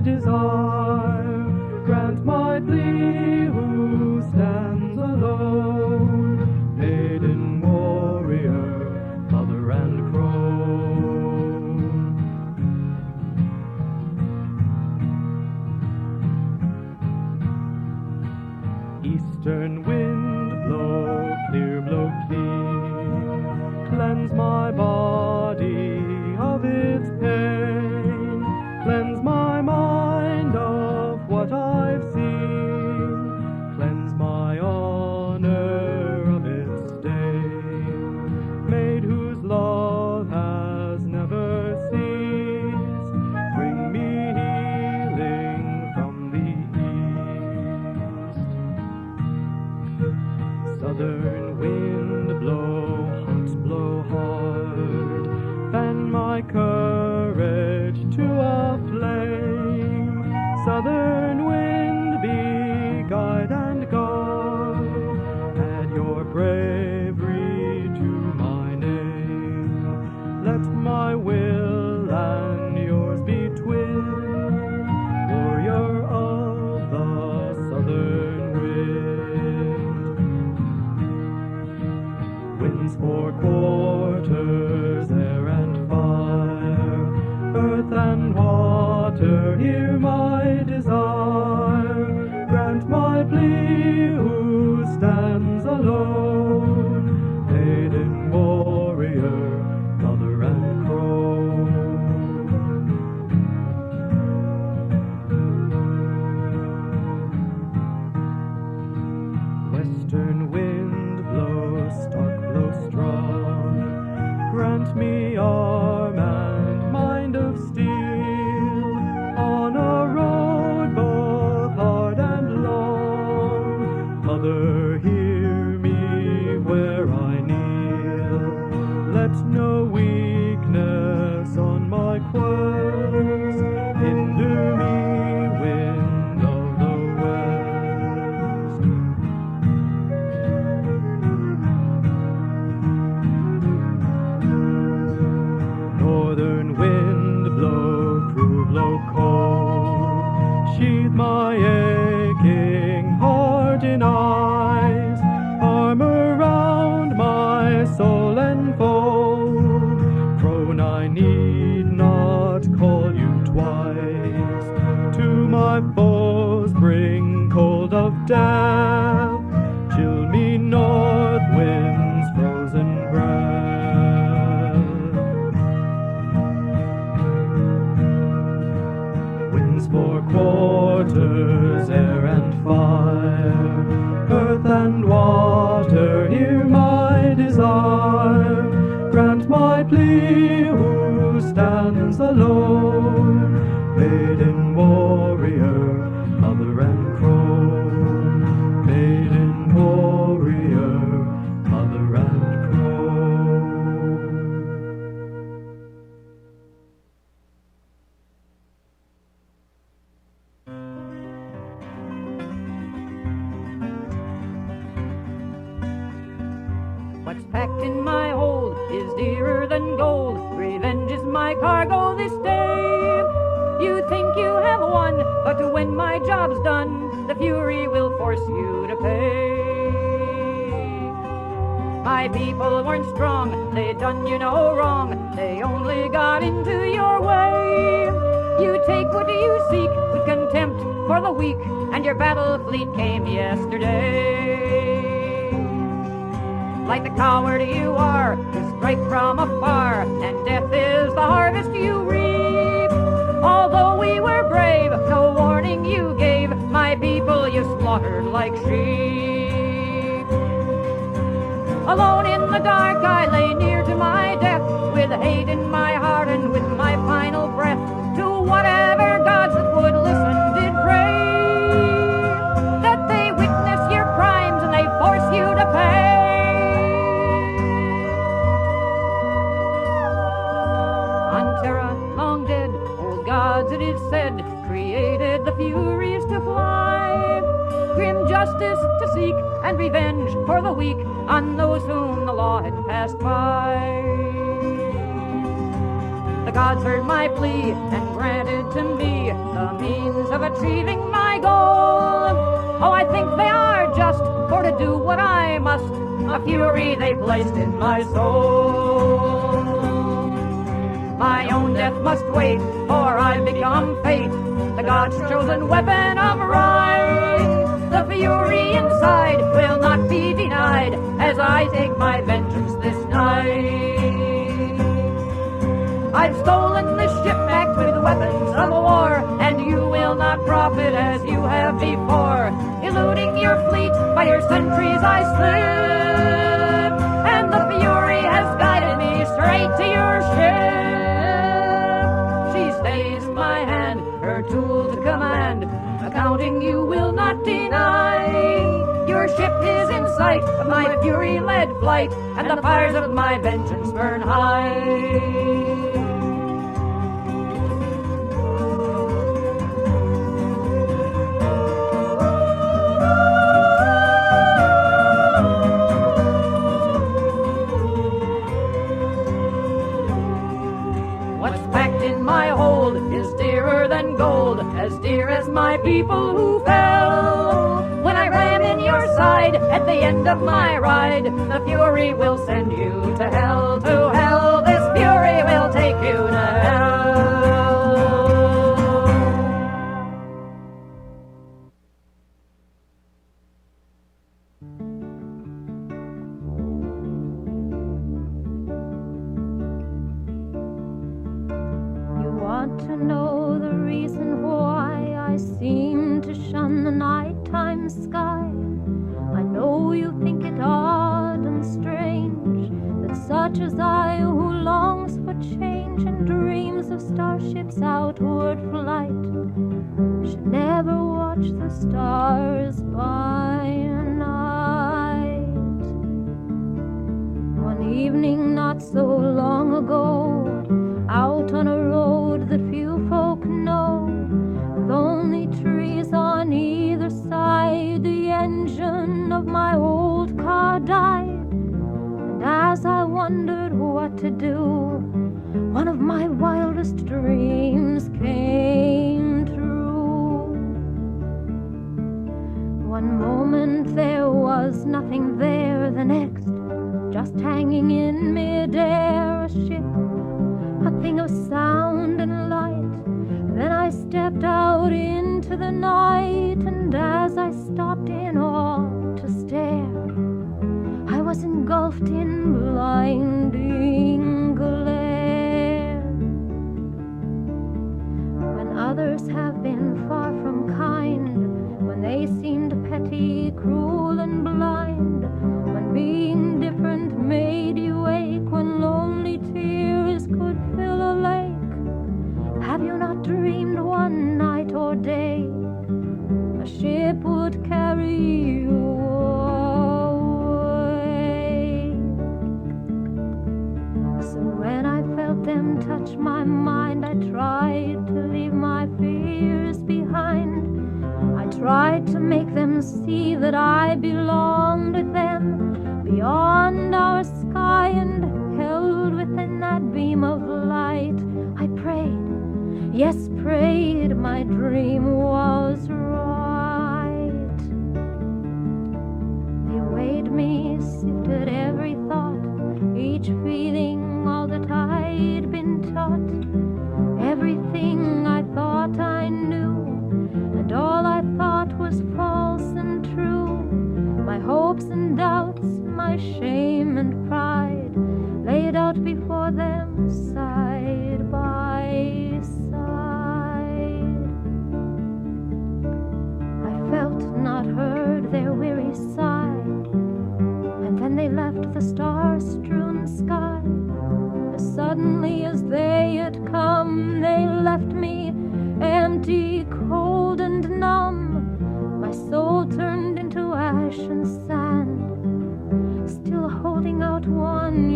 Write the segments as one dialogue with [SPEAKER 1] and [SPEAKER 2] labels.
[SPEAKER 1] my desire. Grant my plea who stands alone, maiden warrior, mother and crone. Eastern wind blow, clear blow clean, cleanse my body of its pain, cleanse my mind of what I've seen, cleanse my honor of its stain. Maid whose love has never ceased, bring me healing from the east. Southern wind blow hot, blow hard, fan my courage to a flame. Southern wind, be guide and guard, add your bravery to my name. Let my will and yours be twin, warrior of the southern wind. Winds four quarters, air and fire, earth and water, hear my desire. Grant my plea who stands alone, maiden warrior, mother and crone. Western wind blows, stark blow strong, grant me arm and mind of steel, on a road both hard and long. Mother, hear me where I kneel, let no weakness on my quest hinder me, wind of the west. Northern wind blow, cruel blow cold, sheathe my aching heart in eyes, armor round my soul enfold. Crone, I need not call you twice, to my foes bring cold of death, chill me north wind's frozen breath. Winds four quarters, air and fire, earth and water, hear my desire. Grant my plea who stands alone, maiden warrior, mother and crone, maiden warrior, mother and crone.
[SPEAKER 2] What's packed in my hold is dearer than gold. Revenge is my cargo this day. You think you have won, but when my job's done, the Fury will force you to pay. My people weren't strong, they done you no wrong, they only got into your way. You take what you seek with contempt for the weak, and your battle fleet came yesterday. Like the coward you are, to strike from afar, and death is the harvest you reap. Although we were brave, no warning you gave, my people you slaughtered like sheep. Alone in the dark I lay near to my death, with hate in my heart and with my final breath, to whatever gods that would listen did pray, that they witness your crimes and they force you to pay. Tera, long dead, old gods it is said, created the Furies to fly, grim justice to seek and revenge for the weak on those whom the law had passed by. The The gods heard my plea and granted to me the means of achieving my goal. Oh, I think they are just, for to do what I must, a fury they placed in my soul. My own death must wait, for I've become fate, the gods' chosen weapon of right. The fury inside will not be denied as I take my vengeance this night. I've stolen this ship back with the weapons of war, and you will not profit as you have before. Eluding your fleet, by your sentries I slip, and the fury has guided me straight to your ship. She stays my hand, her tool to command, accounting you will not deny. Your ship is in sight of my fury-led flight, and the fires of my vengeance burn high. As dear as my people who fell. When I ram in your side at the end of my ride, the fury will send you to hell, to hell. This fury will take you to hell.
[SPEAKER 3] You want to know the reason why I seem to shun the nighttime sky. I know you think it odd and strange that such as I, who longs for change and dreams of starships' outward flight, should never watch the stars by night. One evening not so long ago, out on a road that few folk know, with only trees on either side, the engine of my old car died. And as I wondered what to do, one of my wildest dreams came true. One moment there was nothing there, the next just hanging in midair, a ship, a thing of sound and light. Then I stepped out into the night, and as I stopped in awe to stare, I was engulfed in blinding glare. When others have been far from kind, when they seemed petty, cruel and blind, when being different made you ache, when lonely tears could fill a lake, have you not dreamed one night or day a ship would carry you away? So when I felt them touch my mind, I tried to leave my fears behind. I tried to make them see that I belonged with them, beyond our sky, and held within that beam of light. I prayed, yes, prayed, my dream was right. They weighed me, sifted every thought, each feeling, all that I'd been taught, everything I thought I knew, and all I thought was false and true. My hopes and doubts, my shame and pride, laid out before them side by side. I felt, not heard, their weary sigh, and then they left the star-strewn sky. As suddenly as they had come, they left me empty, cold and numb. My soul turned into ash and sand, still holding out one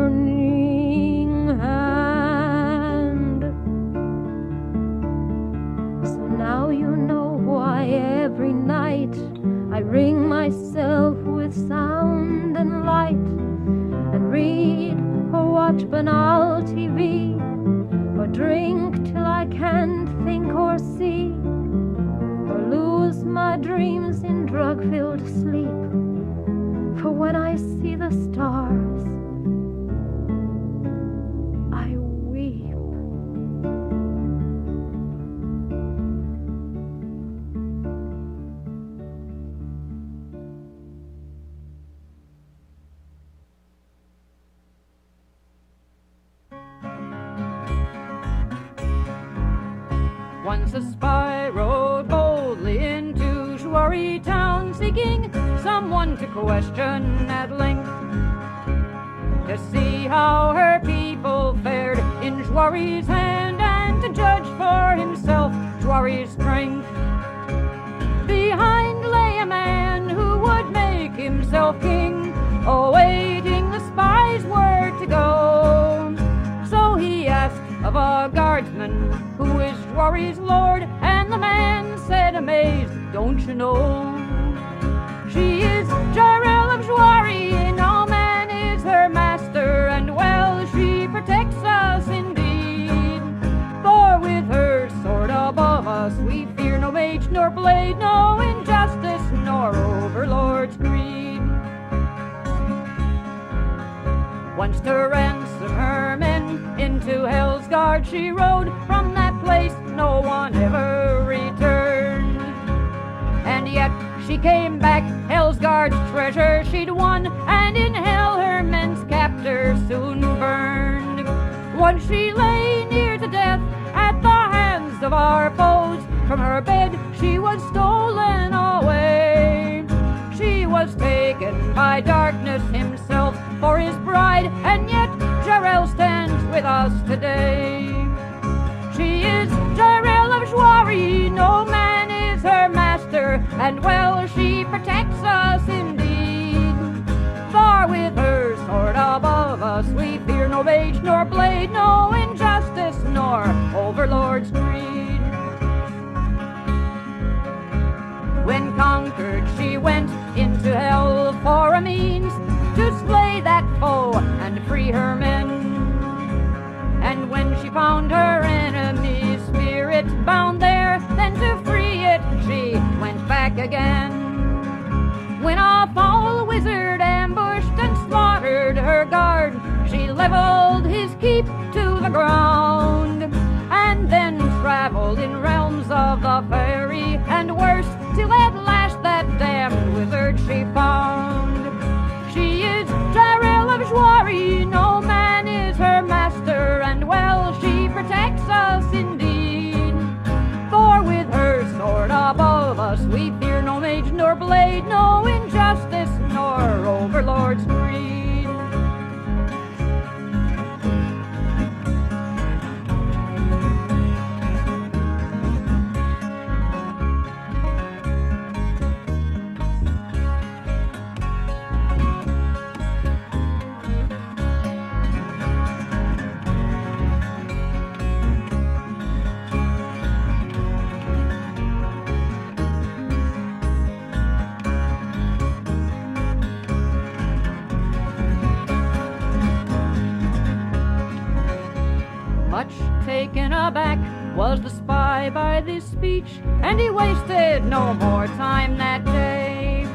[SPEAKER 3] yearning hand. So now you know why every night I ring myself with sound and light, and read or watch banal TV, bad dreams in drug-filled sleep. For when I see the stars, I weep.
[SPEAKER 2] Once a spy rode boldly into Joiry town, seeking someone to question at length, to see how her people fared in Joiry's hand, and to judge for himself Joiry's strength. Behind lay a man who would make himself king, awaiting the spy's word to go. So he asked of a guardsman, who is Joiry's lord? And the man said amazed, don't you know? She is Jirel of Joiry, no man is her master, and well she protects us indeed. For with her sword above us we fear no mage nor blade, no injustice nor overlord's greed. Once to ransom her men into Hell's Guard she rode, from that place no one ever returned. And yet she came back, Hell's Guard's treasure she'd won, and in hell her men's captor soon burned. Once she lay near to death at the hands of our foes, from her bed she was stolen away. She was taken by darkness himself for his bride, and yet Jirel stands with us today. She is Jirel of Joiry, no man is her master, and well she protects us indeed. For with her sword above us we fear no mage nor blade, no injustice nor overlord's greed. When conquered she went into hell for a means to slay that foe and free her men. And when she found her enemy's spirit bound there, then to free it she went back again. When a foul wizard ambushed and slaughtered her guard, she leveled his keep to the ground, and then traveled in realms of the fairy and worse, till at last that damned wizard she found. She is Jirel of Joiry, no man is her master, and well she protects us indeed. For with her sword above us we fear no mage nor blade, no injustice nor overlord's greed. Much taken aback was the spy by this speech, and he wasted no more time that day,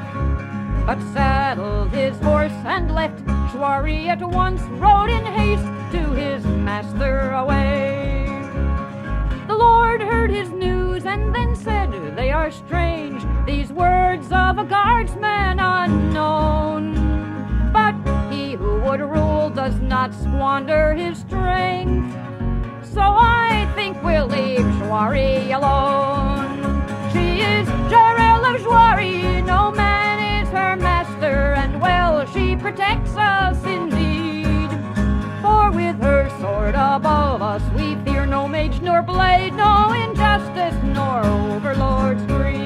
[SPEAKER 2] but saddled his horse and left Joiry at once, rode in haste to his master away. The Lord heard his news and then said, they are strange, these words of a guardsman unknown. But he who would rule does not squander his strength, so I think we'll leave Joiry alone. She is Jirel of Joiry, no man is her master, and well she protects us indeed. For with her sword above us we fear no mage nor blade, no injustice nor overlord's greed.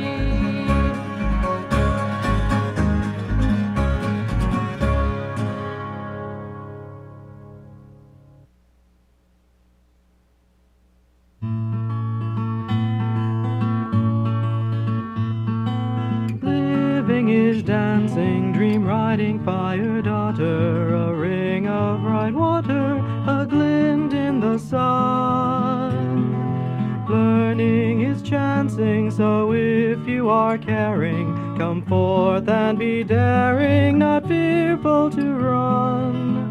[SPEAKER 1] Is dancing, dream riding, fire daughter, a ring of bright water, a glint in the sun. Learning is chancing, So if you are caring, come forth and be daring, not fearful to run.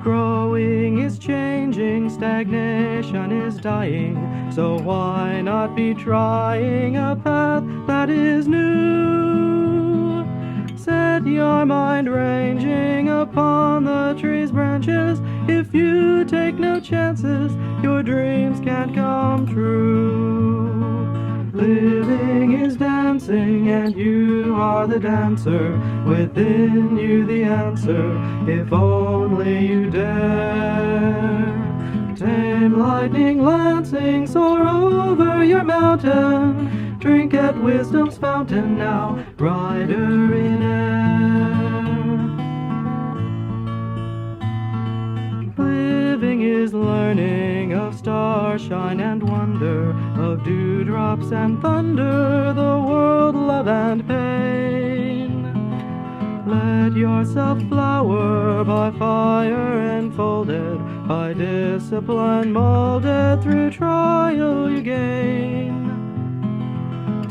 [SPEAKER 1] Growing is changing, stagnation is dying, so why not be trying a path that is new? Set your mind ranging upon the tree's branches. If you take no chances, your dreams can't come true. Living is dancing, and you are the dancer. Within you the answer, if only you dare. Tame lightning lancing, soar over your mountain. Drink at wisdom's fountain now, rider in air. Living is learning of starshine and wonder, of dewdrops and thunder, the world, love and pain. Let yourself flower by fire enfolded, by discipline molded, through trial you gain.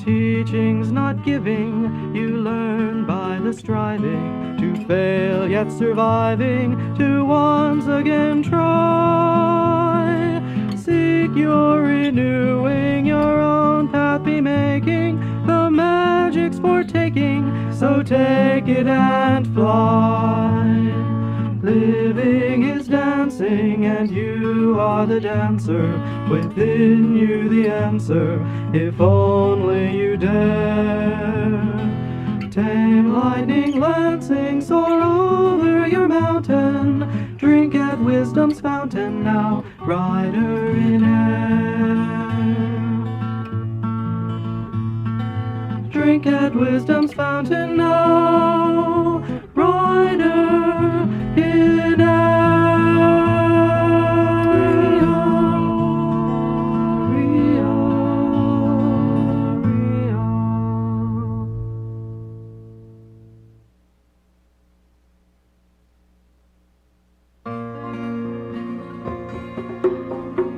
[SPEAKER 1] Teachings not giving, you learn by the striving, to fail yet surviving, to once again try. Seek your renewing, your own path be making, the magic's for taking, so take it and fly. Living is dancing, and you are the dancer. Within you the answer, if only you dare. Tame lightning lancing, soar over your mountain. Drink at wisdom's fountain now, rider in air. Drink at wisdom's fountain now, rider in air.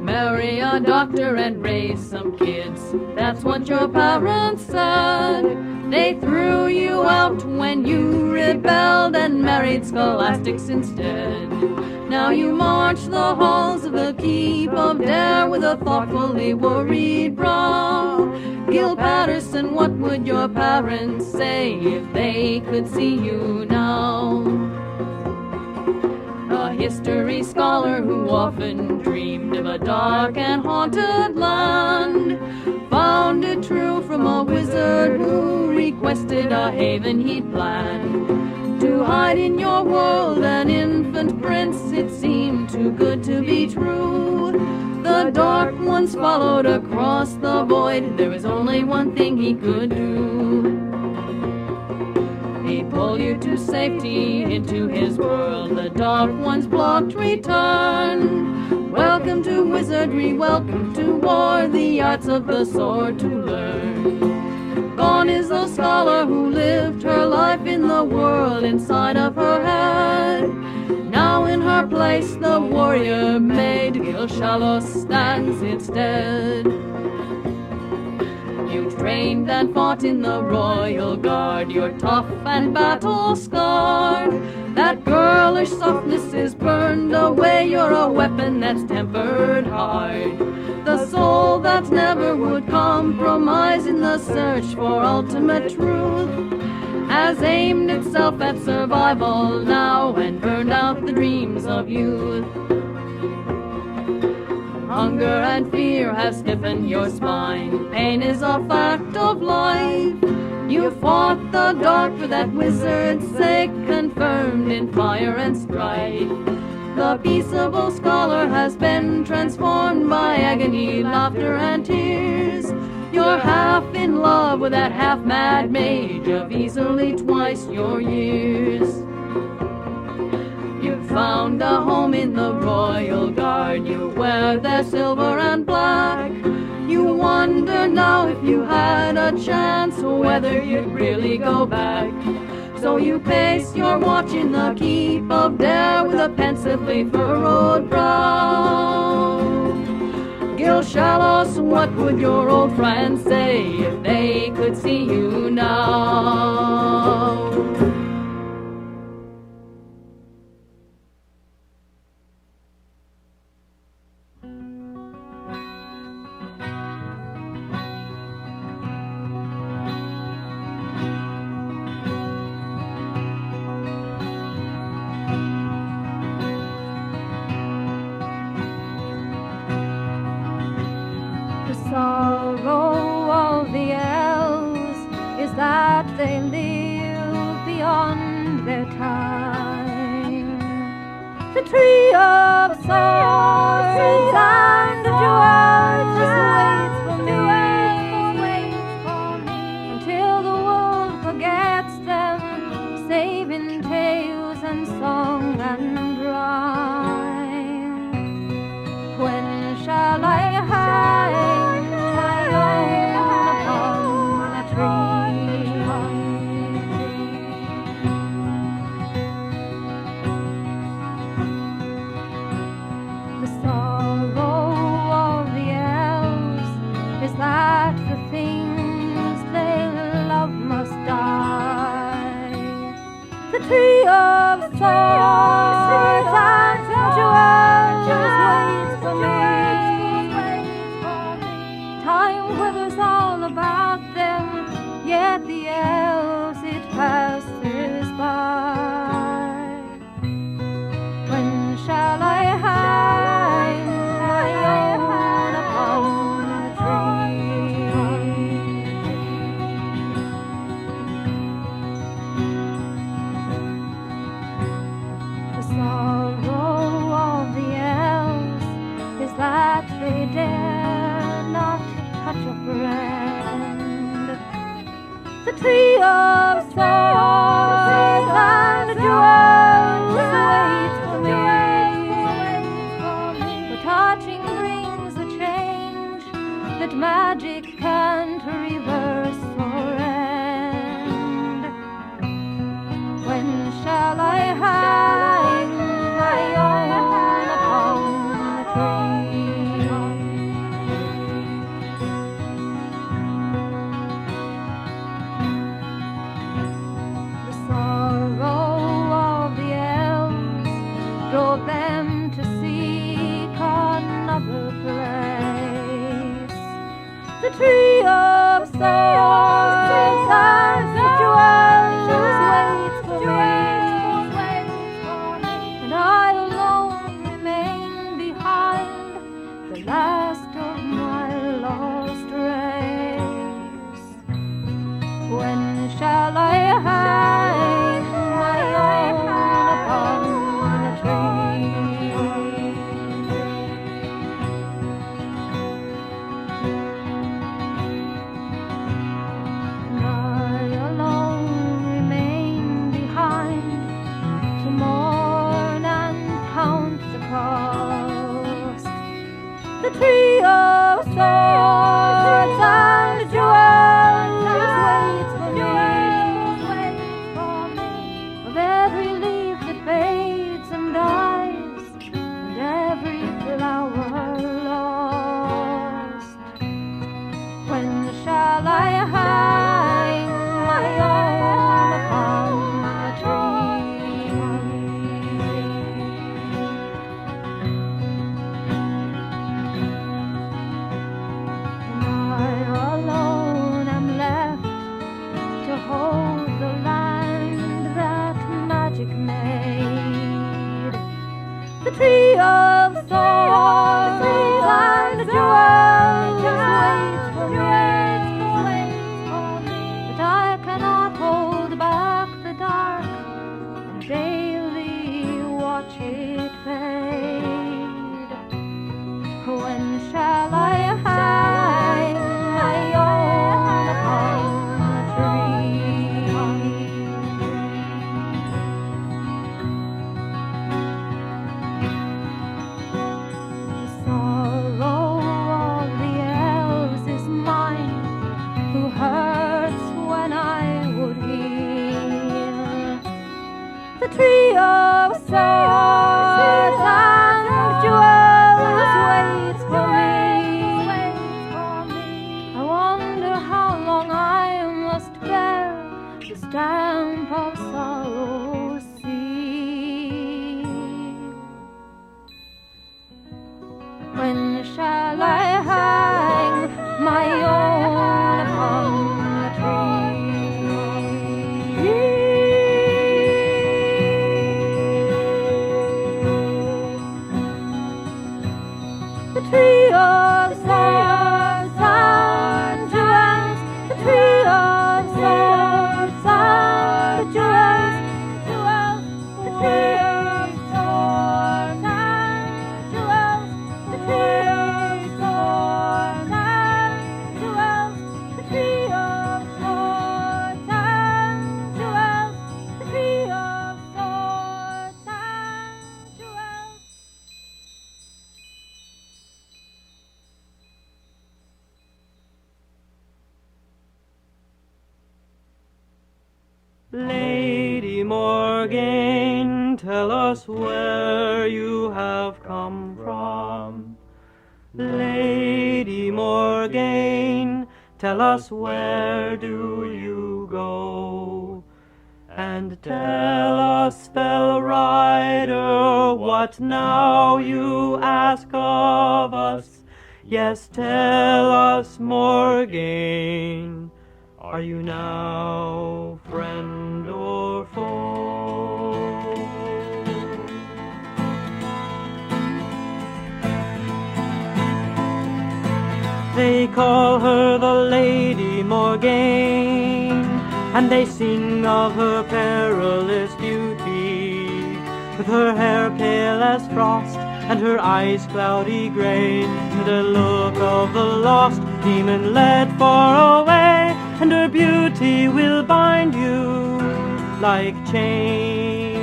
[SPEAKER 4] Marry a doctor and raise some kids, that's what your parents said. They threw you out when you rebelled and married scholastics instead. Now you march the halls of the Keep of Dare with a thoughtfully worried brow. Gil Patterson, what would your parents say if they could see you now? A history scholar who often dreamed of a dark and haunted land, found it true from a wizard who requested a haven he'd planned. To hide in your world an infant prince, it seemed too good to be true. The dark ones followed across the void, there was only one thing he could do. He'd pull you to safety into his world, the dark ones blocked return. Welcome to wizardry, welcome to war, the arts of the sword to learn. Gone is the scholar who lived her life in the world inside of her head. Now in her place the warrior maid, Gil-Shalos, stands instead. You trained and fought in the royal guard, you're tough and battle-scarred. That girlish softness is burned away, you're a weapon that's tempered hard. The soul that never would compromise in the search for ultimate truth has aimed itself at survival now and burned out the dreams of youth. Hunger and fear have stiffened your spine, pain is a fact of life. You fought the dark for that wizard's sake, confirmed in fire and strife. The peaceable scholar has been transformed by agony, laughter and tears. You're half in love with that half-mad mage of easily twice your years. You've found a home in the royal guard, you wear their silver and black. You wonder now if you had a chance whether you'd really go back. So you pace your watch in the Keep of Dare with a pensively furrowed brow. Gil-Shalos what would your old friends say if they could see you now?
[SPEAKER 3] Sorrow of the elves is that they live beyond their time. The tree of swords and the jewels waits for me until the world forgets them, save in tales and song and rhyme. When shall I hide that the things they love must die? The tree of swords and jewels waits for me. Time withers all about them, yet the elves it passes by. When shall I hide my own upon that they dare not touch a friend? The tree of swords and jewels waits for me. For touching brings a change that magic can't reverse or end. When shall I hide my own upon the tree? Drove them to seek another place. The tree of swords and jewels waits for me, and I alone remain behind, the last of my lost race. When shall I hide my own upon the tree of swords and jewels waits for me. Of every leaf that fades and dies, and every flower lost. When shall I hide my own upon the tree? Hold the land that magic made. The tree of swords and jewels waits for me, but I cannot hold back the dark and daily watch it fade. When shall I hide my own upon the tree? The sorrow of the elves is mine, who hurts when I would heal. The tree of swords and jewels waits for me, When shall I hang my own upon the tree? The tree of swords and jewels, the tree of swords and jewels, the tree of swords and jewels, the tree of swords and jewels, the tree of swords and jewels, the tree of swords and jewels.
[SPEAKER 1] Lady Morgaine, tell us where you have come from. Lady Morgaine, tell us where do you go? And tell us, fell rider, what now you ask of us? Yes, tell us, Morgaine, are you now friend or foe? They call her the Lady Morgaine, and they sing of her perilous beauty, with her hair pale as frost, and her eyes cloudy gray, and a look of the lost demon led far away, and her beauty will bind you like chains.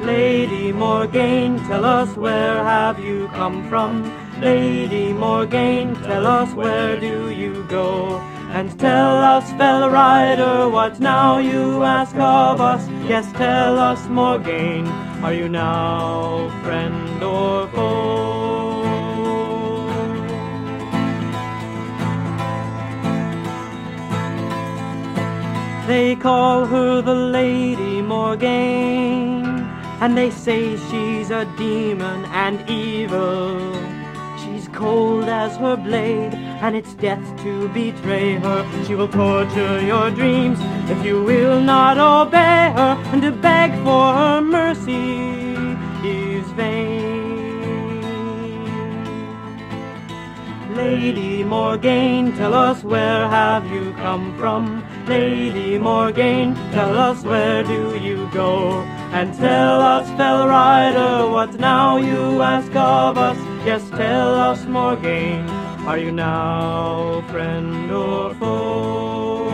[SPEAKER 1] Lady Morgaine, tell us where have you come from? Lady Morgaine, tell us where do you go? And tell us, fell rider, what now you ask of us? Yes, tell us, Morgaine, are you now friend or foe? They call her the Lady Morgaine, and they say she's a demon and evil. She's cold as her blade, and it's death to betray her. She will torture your dreams if you will not obey her, and to beg for her mercy is vain. Lady Morgaine, tell us where have you come from? Lady Morgaine, tell us where do you go? And tell us, fell rider, what now you ask of us? Yes, tell us, Morgaine, are you now friend or foe?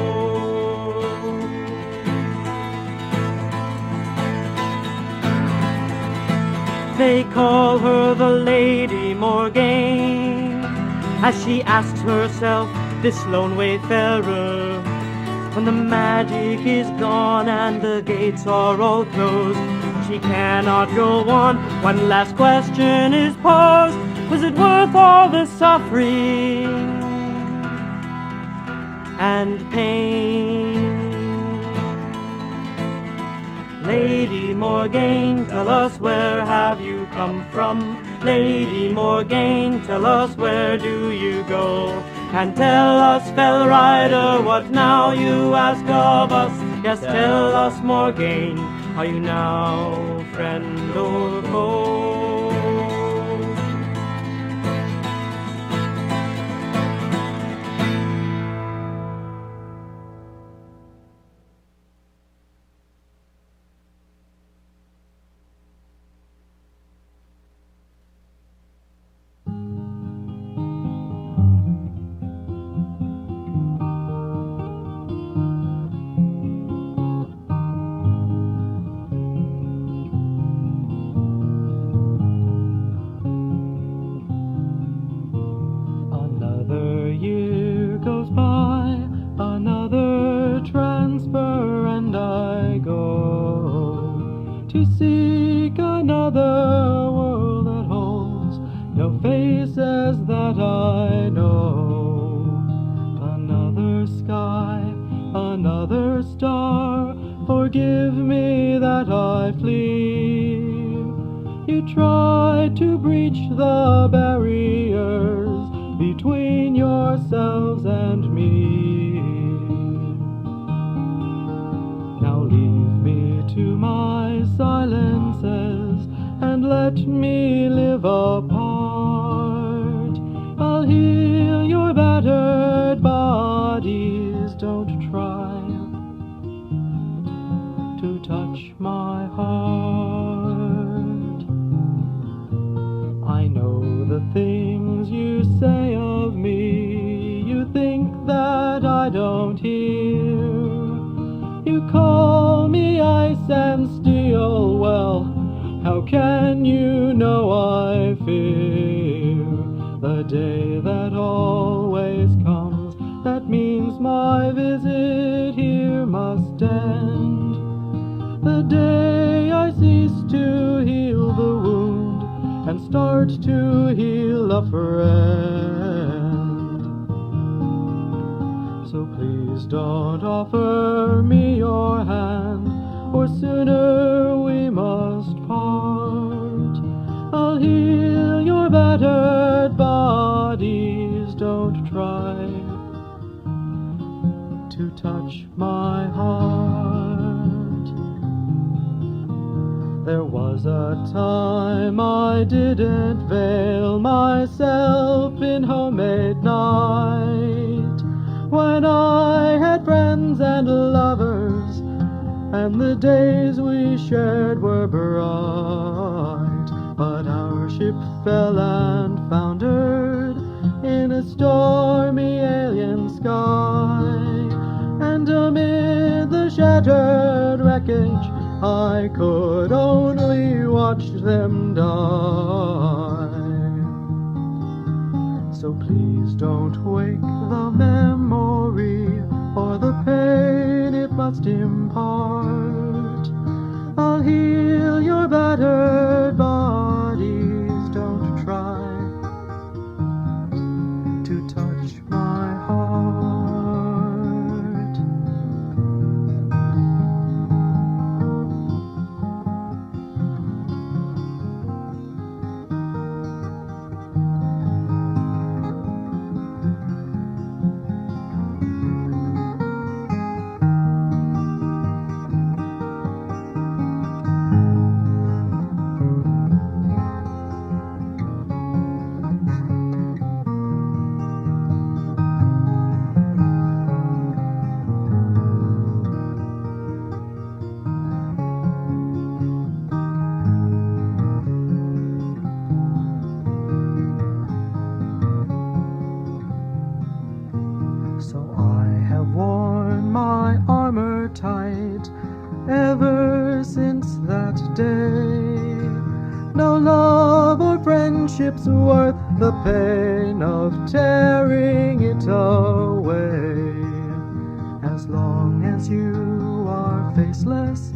[SPEAKER 1] They call her the Lady Morgaine, as she asks herself, this lone wayfarer, when the magic is gone and the gates are all closed, she cannot go on. One last question is posed, was it worth all the suffering and pain? Lady Morgaine, tell us where have you come from? Lady Morgaine, tell us where do you go? And tell us, fell rider, what now you ask of us? Yes, tell us, Morgaine, are you now friend or foe? tried to breach the barriers between yourselves and me. Now leave me to my silences and let me live apart. I'll heal your battered bodies, don't try to touch my heart. I know the things you say of me, you think that I don't hear. You call me ice and steel, well, how can you know I fear? The day that always comes, that means my visit here must end. The day I cease to heal the wound and start to heal a friend. So please don't offer me your hand, or sooner we must part. I'll heal your battered bodies, don't try to touch my heart. There was a time I didn't veil myself in homemade night, when I had friends and lovers, and the days we shared were bright. But our ship fell and foundered in a stormy alien sky, and amid the shattered wreckage I could only watch them die. So please don't wake the memory or the pain it must impart. I'll heal your battered bodies, don't try to touch my heart. Ever since that day, no love or friendship's worth the pain of tearing it away. As long as you are faceless,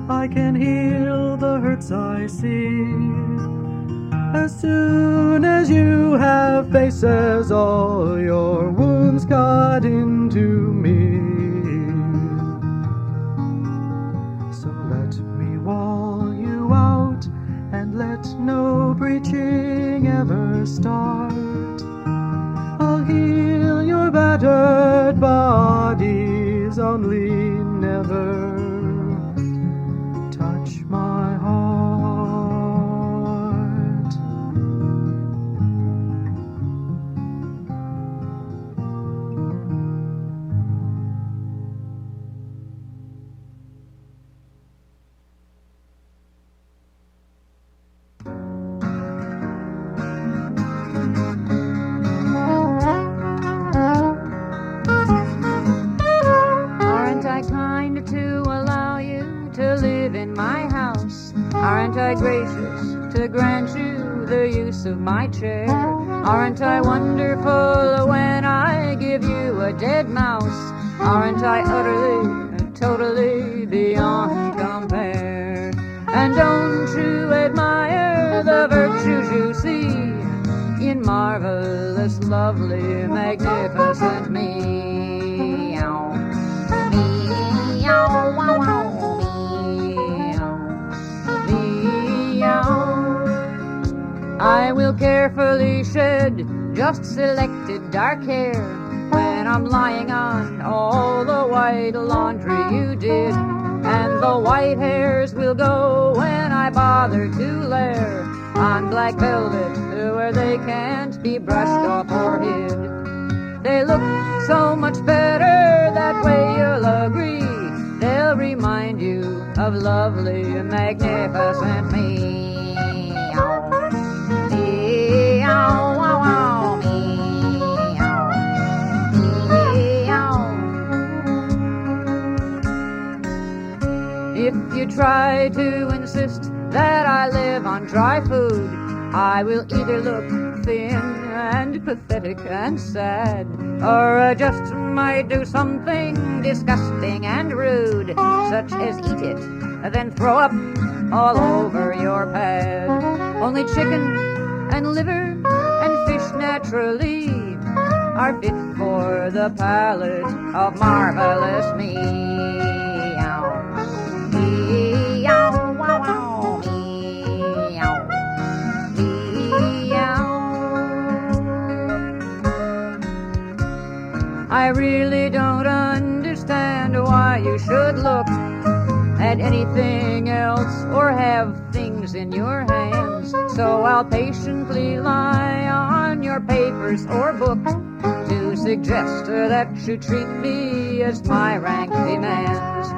[SPEAKER 1] I can heal the hurts I see. As soon as you have faces, all your wounds cut into me. Wall you out and let no breaching ever start. I'll heal your battered bodies, only never touch my heart.
[SPEAKER 2] Aren't I gracious to grant you the use of my chair? Aren't I wonderful when I give you a dead mouse? Aren't I utterly, totally beyond compare? And don't you admire the virtues you see in marvelous, lovely, magnificent me? Meow, wow, wow. I will carefully shed just selected dark hair when I'm lying on all the white laundry you did. And the white hairs will go when I bother to lair on black velvet where they can't be brushed off or hid. They look so much better that way, you'll agree. They'll remind you of lovely, magnificent me. If you try to insist that I live on dry food, I will either look thin and pathetic and sad, or I just might do something disgusting and rude, such as eat it, then throw up all over your pad. Only chicken and liver and fish naturally are fit for the palate of marvelous me. I really don't understand why you should look at anything else or have things in your hands. So I'll patiently lie on your papers or books to suggest that you treat me as my rank demands.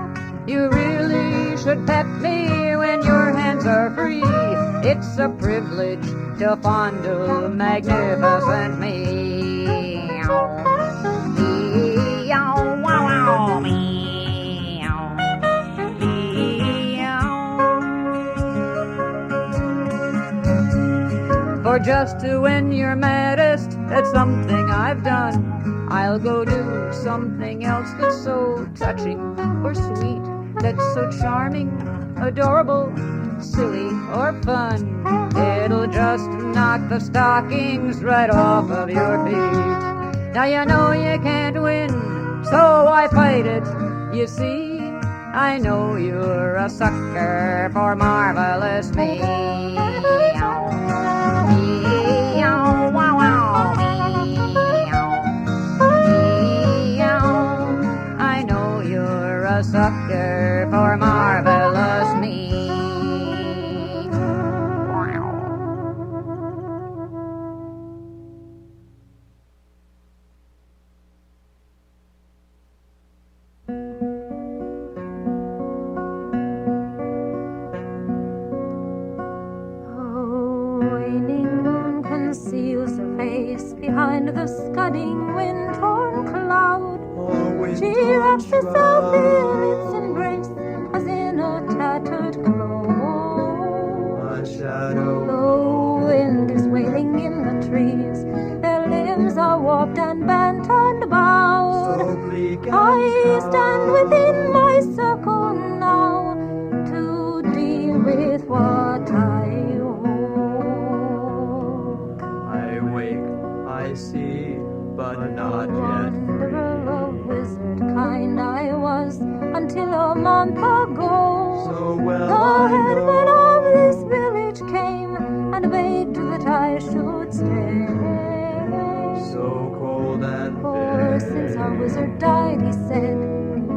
[SPEAKER 2] You really should pet me when your hands are free. It's a privilege to fondle magnificent me. For just when you're maddest at something I've done, I'll go do something else that's so touching or sweet, that's so charming, adorable, silly, or fun. It'll just knock the stockings right off of your feet. Now you know you can't win, so I fight it, you see. I know you're a sucker for marvelous me. I know you're a sucker for marvelous me.
[SPEAKER 3] Behind the scudding wind-torn cloud, she wraps herself in its embrace as in a tattered cloak.
[SPEAKER 1] A shadow.
[SPEAKER 3] The wind is wailing in the trees, their limbs are warped and bent and bowed.
[SPEAKER 1] So bleak and
[SPEAKER 3] I stand within my circle now to deal with what I
[SPEAKER 1] I see, but not yet
[SPEAKER 3] wanderer of wizard kind I was until a month ago.
[SPEAKER 1] So well
[SPEAKER 3] the
[SPEAKER 1] I
[SPEAKER 3] headman
[SPEAKER 1] know.
[SPEAKER 3] of this village came and begged that I should stay.
[SPEAKER 1] So cold and
[SPEAKER 3] For since our wizard died, he said,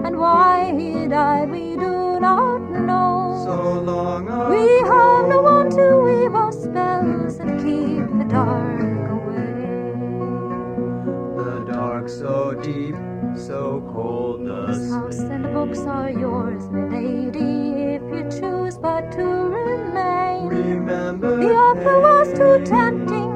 [SPEAKER 3] and why he died we do not know.
[SPEAKER 1] So long ago.
[SPEAKER 3] We have no one to weave our spells and keep the dark away.
[SPEAKER 1] The dark so deep, so cold the
[SPEAKER 3] This house and books are yours, my lady, if you choose but to remain.
[SPEAKER 1] Remember
[SPEAKER 3] The offer was too tempting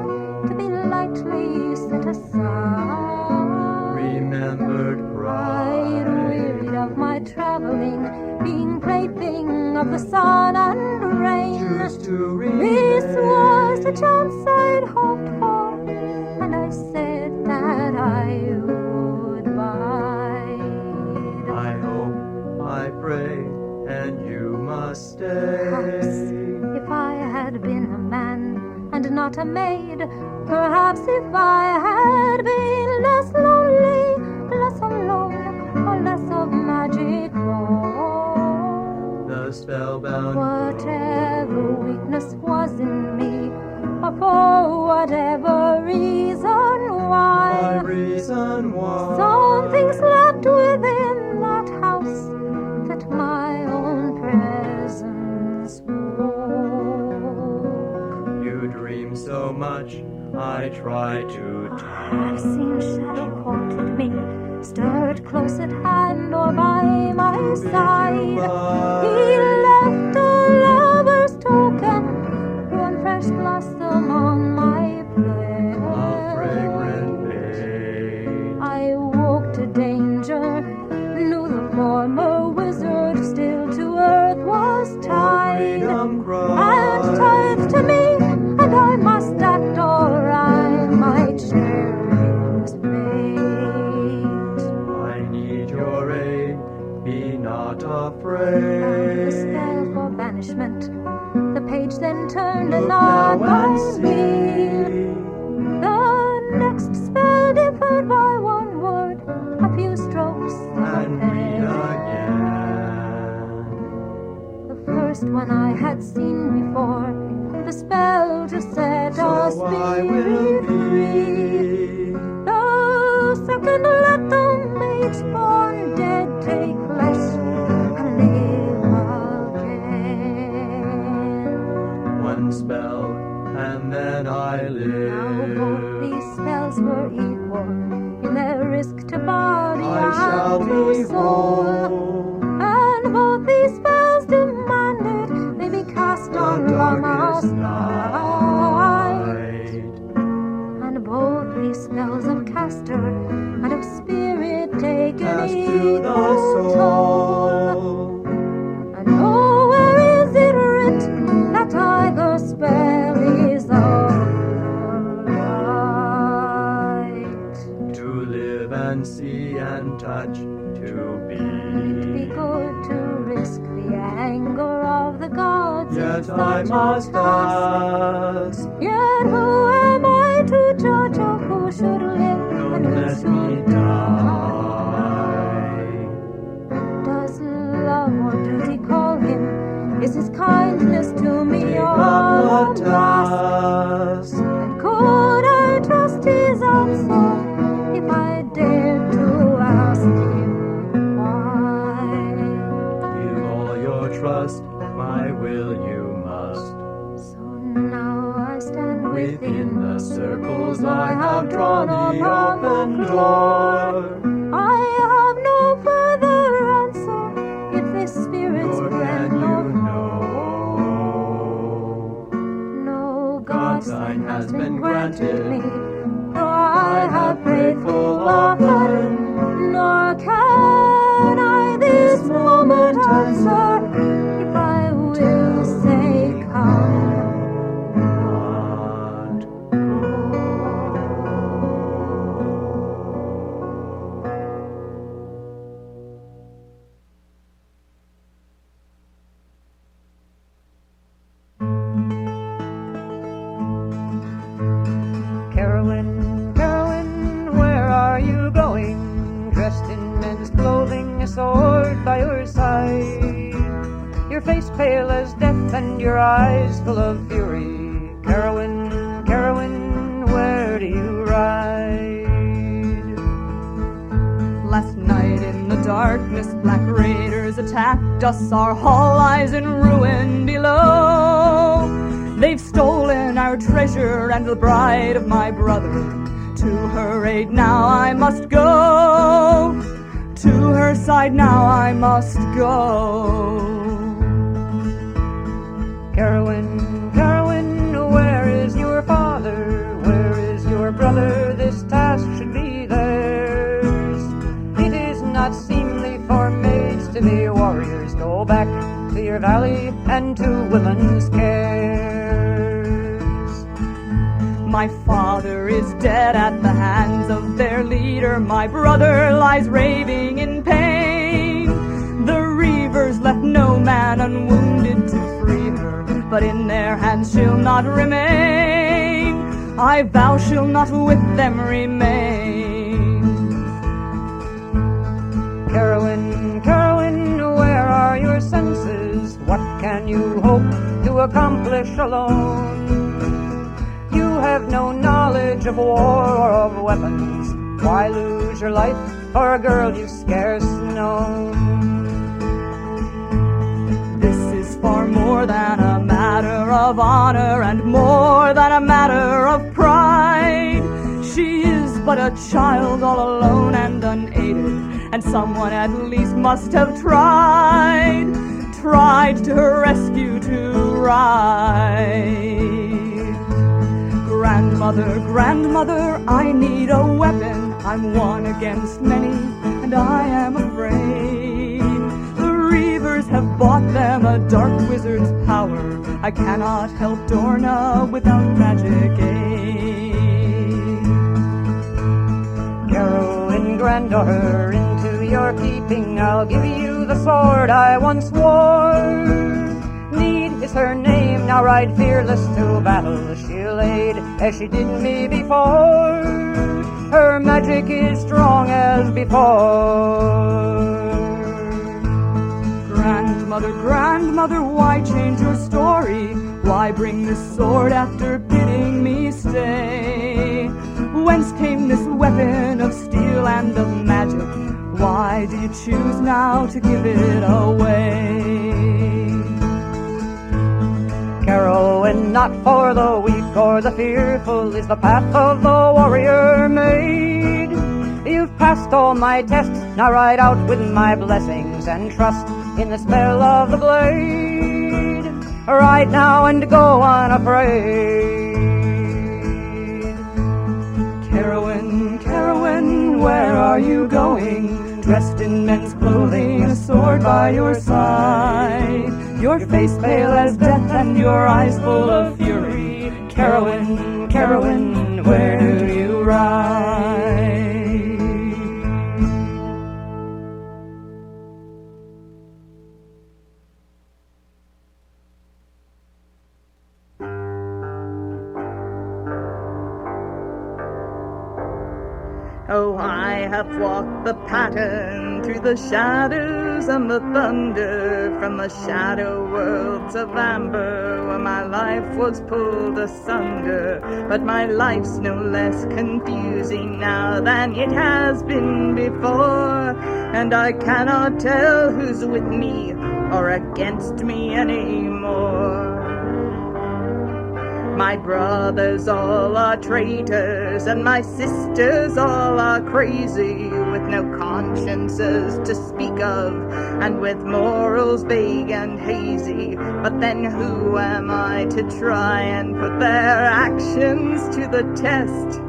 [SPEAKER 3] to be lightly set aside.
[SPEAKER 1] remembered
[SPEAKER 3] I'd
[SPEAKER 1] pride.
[SPEAKER 3] wearied of my traveling, being plaything of the sun and rain.
[SPEAKER 1] Choose to
[SPEAKER 3] This
[SPEAKER 1] remain.
[SPEAKER 3] was the chance I'd hoped for, and I said that I would bide.
[SPEAKER 1] I hope, I pray, and you must stay.
[SPEAKER 3] Perhaps if I had been a man and not a maid, perhaps if I had been less lonely, less alone, or less of magic wrong.
[SPEAKER 1] The spellbound
[SPEAKER 3] Whatever weakness was in me, or for whatever reason why. Something slept within that house that my own presence woke.
[SPEAKER 1] You dream so much, I try to tell.
[SPEAKER 3] I've seen shadow haunted me, stirred close at hand or by my side. He left a lover's token, one fresh blossom on my plate.
[SPEAKER 1] A fragrant babe.
[SPEAKER 3] I woke to danger, knew the former wizard still to earth was tied.
[SPEAKER 1] Freedom
[SPEAKER 3] And tied to me, and I must act or I might share his fate.
[SPEAKER 1] I need your aid, be not
[SPEAKER 3] The
[SPEAKER 1] afraid.
[SPEAKER 3] spell for banishment, the page then turned and
[SPEAKER 1] Look
[SPEAKER 3] not
[SPEAKER 1] now
[SPEAKER 3] by
[SPEAKER 1] and
[SPEAKER 3] me.
[SPEAKER 1] see.
[SPEAKER 3] The next spell differed by one word, a few strokes of
[SPEAKER 1] And read
[SPEAKER 3] pen.
[SPEAKER 1] again.
[SPEAKER 3] The first one I had seen before, the spell to set a
[SPEAKER 1] So I will
[SPEAKER 3] spirit free. The second let the mage born dead take flesh and live again.
[SPEAKER 1] One spell, and then I
[SPEAKER 3] Now both
[SPEAKER 1] live.
[SPEAKER 3] these spells were equal in their risk to body
[SPEAKER 1] I shall
[SPEAKER 3] and
[SPEAKER 1] be
[SPEAKER 3] to soul.
[SPEAKER 1] whole.
[SPEAKER 3] And both these spells demanded they be cast on
[SPEAKER 1] The
[SPEAKER 3] Lama's
[SPEAKER 1] darkest
[SPEAKER 3] night.
[SPEAKER 1] night.
[SPEAKER 3] And both these spells of caster and of spirit take an
[SPEAKER 1] Cast to the
[SPEAKER 3] equal toll.
[SPEAKER 1] soul.
[SPEAKER 3] And oh, where is it writ that either spell is of the right?
[SPEAKER 1] To live and see and touch, to
[SPEAKER 3] Be
[SPEAKER 1] be.
[SPEAKER 3] good to risk the anger of the gods. in
[SPEAKER 1] Yet
[SPEAKER 3] such
[SPEAKER 1] I
[SPEAKER 3] a
[SPEAKER 1] must
[SPEAKER 3] task.
[SPEAKER 1] ask,
[SPEAKER 3] Yet who am I to judge of who should live
[SPEAKER 1] don't
[SPEAKER 3] and who
[SPEAKER 1] let
[SPEAKER 3] should
[SPEAKER 1] me die.
[SPEAKER 3] Does love or duty call him? Is his kindness to me
[SPEAKER 1] Take
[SPEAKER 3] all
[SPEAKER 1] up
[SPEAKER 3] a
[SPEAKER 1] the
[SPEAKER 3] task?
[SPEAKER 1] task.
[SPEAKER 3] And could I trust his answer if I dared to ask him why?
[SPEAKER 1] Give all your trust, my will you must.
[SPEAKER 3] So now I stand
[SPEAKER 1] Within the circles I have drawn the open door.
[SPEAKER 3] I have no further answer if this spirit's
[SPEAKER 1] Nor
[SPEAKER 3] friend
[SPEAKER 1] can
[SPEAKER 3] of
[SPEAKER 1] you know.
[SPEAKER 3] No
[SPEAKER 1] God's
[SPEAKER 3] God
[SPEAKER 1] sign has been
[SPEAKER 3] granted
[SPEAKER 1] granted.
[SPEAKER 3] me, for I have prayed full often, nor can I this moment answer if I will say come.
[SPEAKER 1] Not
[SPEAKER 2] Carolyn, Carolyn, where are you going? Dressed in men's clothing, a sword by your side. Your face pale as death and your eyes full of fury. Carolyn, Carolyn, where do you ride?
[SPEAKER 4] Last night in the darkness, black raiders attacked us. Our hall lies in ruin below. They've stolen our treasure and the bride of my brother. To her aid now I must go. To her side now I must go.
[SPEAKER 2] Carolyn, Carolyn, where is your father? Where is your brother? This task should be theirs. It is not seemly for maids to be warriors. Go back to your valley and to women's cares.
[SPEAKER 4] My father is dead at the hands of their leader. My brother lies raving in pain. The reavers left no man unwounded to free her, but in their hands she'll not remain. I vow she'll not with them remain.
[SPEAKER 2] Carolyn, Carolyn, where are your senses? What can you hope to accomplish alone? of war or of weapons? Why lose your life for a girl you scarce know?
[SPEAKER 4] This is far more than a matter of honor and more than a matter of pride. She is but a child all alone and unaided, and someone at least must have tried to rescue, to ride. Grandmother, I need a weapon. I'm one against many, and I am afraid. The Reavers have bought them a dark wizard's power. I cannot help Dorna without magic aid.
[SPEAKER 2] Heroine, granddaughter, into your keeping I'll give you the sword I once wore. Need is her name, now ride fearless to battle. She'll aid as she did me before. Her magic is strong as before.
[SPEAKER 4] Grandmother, why change your story? Why bring this sword after bidding me stay? Whence came this weapon of steel and of magic? Why do you choose now to give it away?
[SPEAKER 2] Heroine, not for the weak or the fearful is the path of the warrior made. You've passed all my tests, now ride out with my blessings and trust in the spell of the blade. Ride now and go unafraid.
[SPEAKER 4] Heroine, where are you going? Dressed in men's clothing, a sword by your side. Your face pale as death and your eyes full of fury. Heroine, where do you ride? Oh, I have walked the pattern through the shadows and the thunder, from the shadow worlds of amber where my life was pulled asunder. But my life's no less confusing now than it has been before, and I cannot tell who's with me or against me anymore. My brothers all are traitors, and my sisters all are crazy, with no consciences to speak of, and with morals vague and hazy. But then who am I to try and put their actions to the test,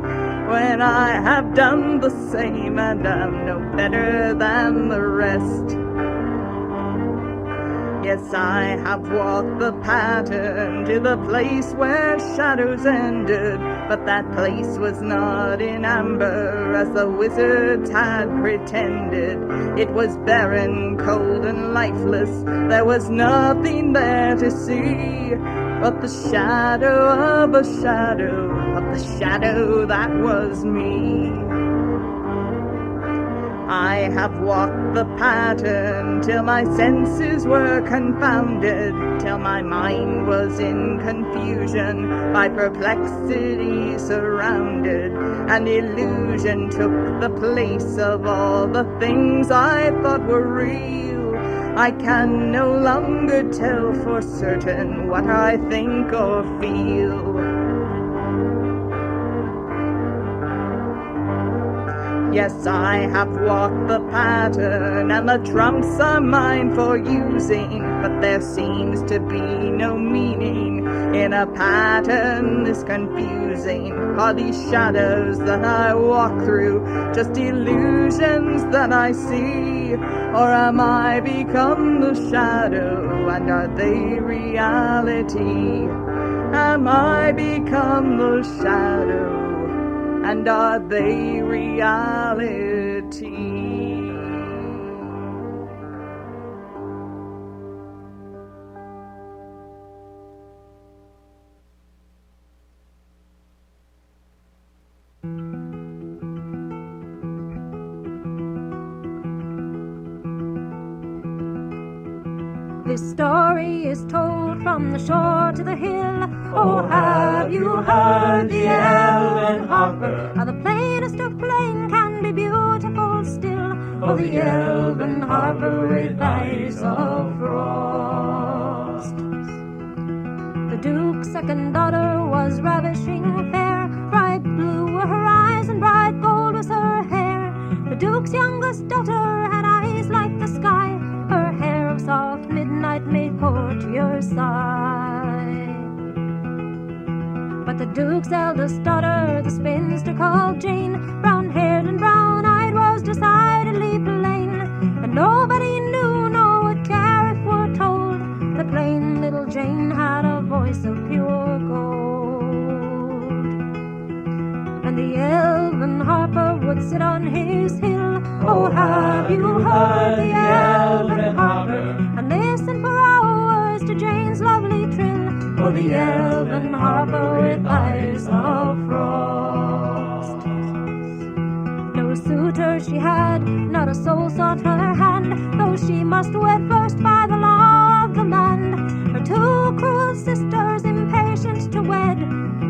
[SPEAKER 4] when I have done the same and am no better than the rest? Yes, I have walked the pattern to the place where shadows ended, but that place was not in amber as the wizards had pretended. It was barren, cold and lifeless. There was nothing there to see but the shadow of a shadow of the shadow that was me. I have walked the pattern till my senses were confounded, till my mind was in confusion, by perplexity surrounded, and illusion took the place of all the things I thought were real. I can no longer tell for certain what I think or feel. Yes, I have walked the pattern, and the trumps are mine for using, but there seems to be no meaning in a pattern this confusing. Are these shadows that I walk through just illusions that I see, or am I become the shadow, and are they reality? Am I become the shadow, and are they reality?
[SPEAKER 3] This story is told from the shore to the hill. Oh, have you heard the yell?
[SPEAKER 5] elven harper.
[SPEAKER 3] How the plainest of plain can be beautiful still. Oh, the elven harper with eyes of frost. The Duke's second daughter was ravishing fair. Bright blue were her eyes and bright gold was her hair. The Duke's youngest daughter had eyes like the sky. Her hair of soft midnight made courtiers sigh. But the Duke's eldest daughter, the spinster called Jane, brown-haired and brown-eyed, was decidedly plain, and nobody knew nor would care if were told. The plain little Jane had a voice of pure gold. And the elven harper would sit on his hill. Oh, have you heard the elven harper? And listen for hours to Jane's lovely trill. Oh, the elven harper with eyes of frost. No suitor she had, not a soul sought her hand, though she must wed first by the law of the land. Her two cruel sisters, impatient to wed,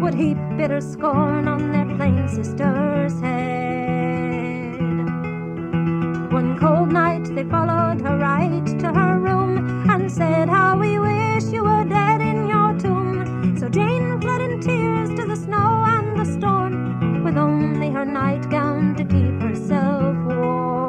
[SPEAKER 3] would heap bitter scorn on their plain sister's head. One cold night they followed her right to her room, and said, how we wish you were dead in your tomb. So Jane fled in tears to the snow and the storm, with only her nightgown to keep herself warm.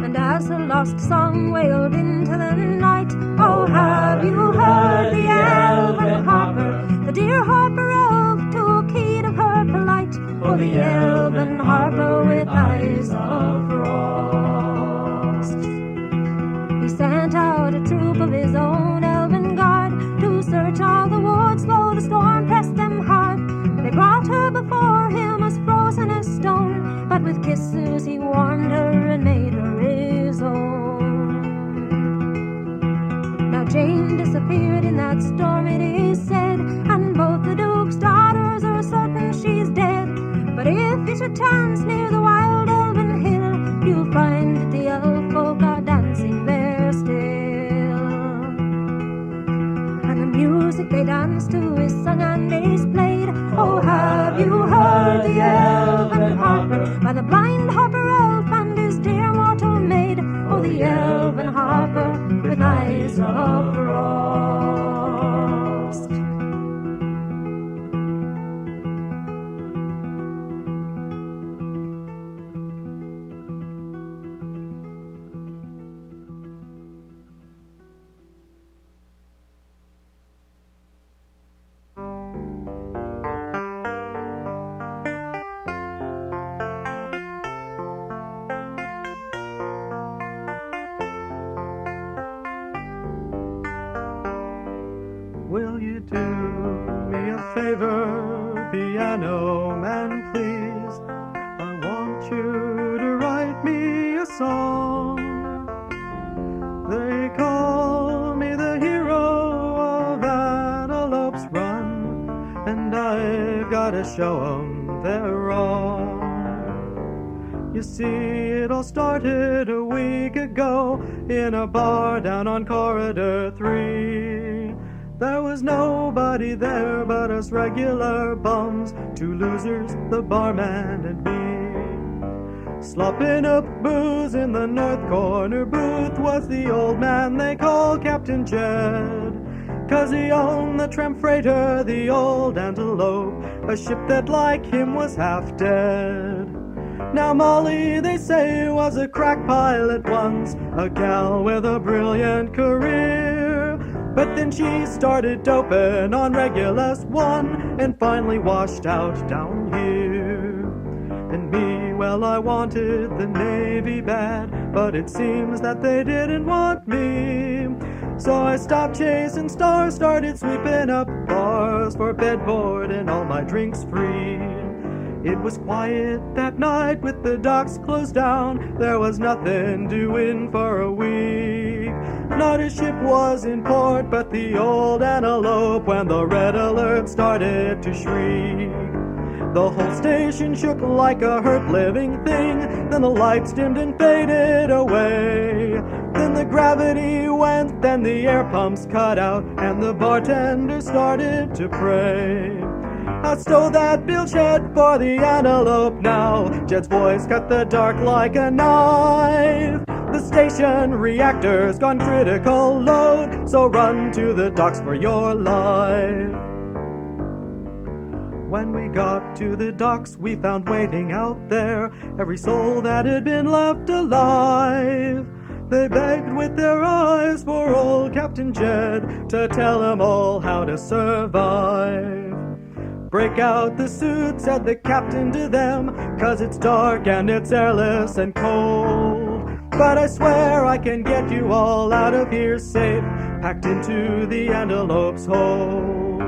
[SPEAKER 3] And as her lost song wailed into the night, oh, have you heard the elven harper? The dear harper elf took heed of her polite. Oh, the elven harper with eyes of frost. He sent out a troop of his own elven guard to search all the woods, though the storm pressed them hard. They brought her before him as frozen as stone, but with kisses he warmed her and made her his own. Now Jane disappeared in that storm, it is said, and both the Duke's daughters are certain she's dead. But if you should chance near the wild elven hill, you'll find that the elf folk are dancing there still. And the music they dance to is sung and is played. Oh, have you heard the elven harper? By the blind harper elf and his dear mortal maid. Oh, the elven harper with eyes of frost.
[SPEAKER 1] Will you do me a favor, piano man, please? I want you to write me a song. They call me the hero of Antelope's Run, and I've gotta show 'em they're wrong. You see, it all started a week ago in a bar down on Corridor 3. There was nobody there but us regular bums, two losers, the barman and me. Slopping up booze in the north corner booth was the old man they call Captain Jed, 'cause he owned the tramp freighter, the old Antelope, a ship that like him was half dead. Now Molly, they say, was a crack pilot once, a gal with a brilliant career. But then she started doping on Regulus 1 and finally washed out down here. And me, well, I wanted the Navy bad, but it seems that they didn't want me. So I stopped chasing stars, started sweeping up bars for bedboard and all my drinks free. It was quiet that night with the docks closed down. There was nothing doing for a week. Not a ship was in port, but the old Antelope, when the red alert started to shriek. The whole station shook like a hurt living thing, then the lights dimmed and faded away. Then the gravity went, then the air pumps cut out, and the bartender started to pray. I stole that bilge head for the Antelope now. Jed's voice cut the dark like a knife. The station reactor's gone critical load, so run to the docks for your life. When we got to the docks, we found waiting out there every soul that had been left alive. They begged with their eyes for old Captain Jed to tell them all how to survive. Break out the suit, said the captain to them, 'cause it's dark and it's airless and cold. But I swear I can get you all out of here safe, packed into the Antelope's hold.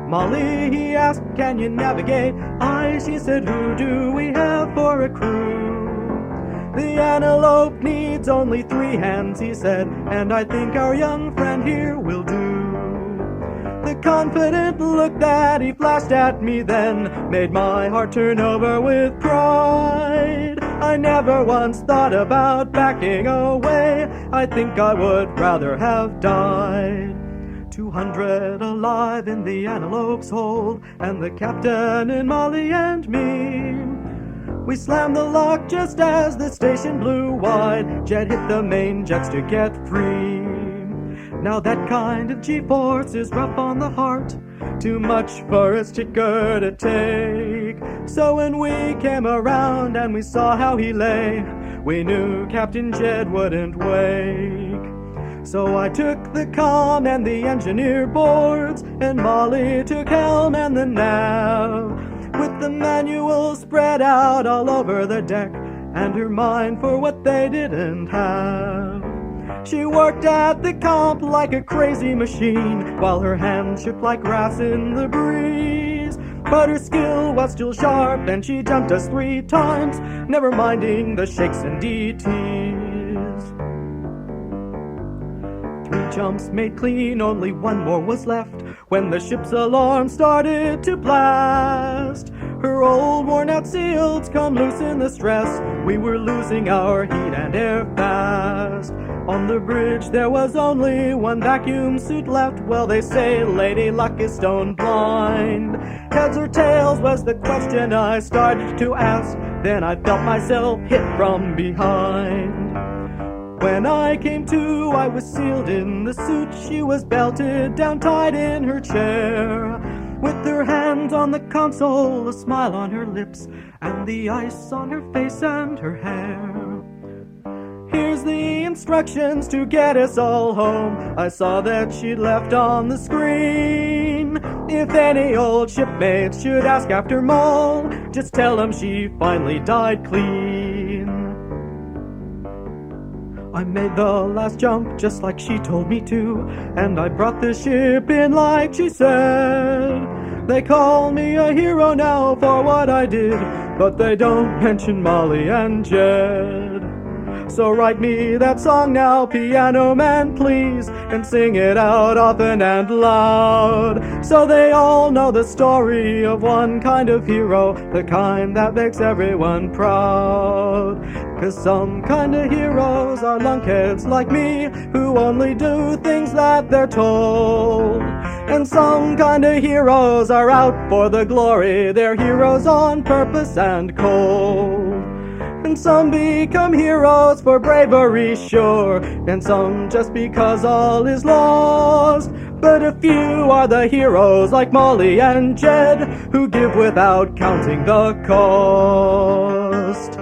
[SPEAKER 1] Molly, he asked, can you navigate? Aye, she said, who do we have for a crew? The Antelope needs only 3 hands, he said, and I think our young friend here will do. The confident look that he flashed at me then made my heart turn over with pride. I never once thought about backing away. I think I would rather have died. 200 alive in the Antelope's hold, and the captain and Molly and me. We slammed the lock just as the station blew wide. Jed hit the main jets to get free. Now that kind of G-force is rough on the heart, too much for his ticker to take. So when we came around and we saw how he lay, we knew Captain Jed wouldn't wake. So I took the comm and the engineer boards, and Molly took helm and the nav, with the manual spread out all over the deck, and her mind for what they didn't have. She worked at the comp like a crazy machine, while her hands shook like grass in the breeze. But her skill was still sharp, and she jumped us 3 times, never minding the shakes and DTs. 3 jumps made clean, only 1 more was left, when the ship's alarm started to blast. Her old worn-out seals come loose in the stress. We were losing our heat and air fast. On the bridge there was only 1 vacuum suit left. Well, they say Lady Luck is stone blind. Heads or tails was the question I started to ask. Then I felt myself hit from behind. When I came to, I was sealed in the suit. She was belted down tight in her chair, with her hands on the console, a smile on her lips, and the ice on her face and her hair. Here's the instructions to get us all home. I saw that she'd left on the screen. If any old shipmates should ask after Moll, just tell them she finally died clean. I made the last jump just like she told me to, and I brought the ship in like she said. They call me a hero now for what I did, but they don't mention Molly and Jed. So write me that song now, piano man, please, and sing it out often and loud, so they all know the story of one kind of hero, the kind that makes everyone proud. 'Cause some kind of heroes are lunkheads like me, who only do things that they're told. And some kind of heroes are out for the glory, they're heroes on purpose and cold. And some become heroes for bravery, sure, and some just because all is lost. But a few are the heroes like Molly and Jed, who give without counting the cost.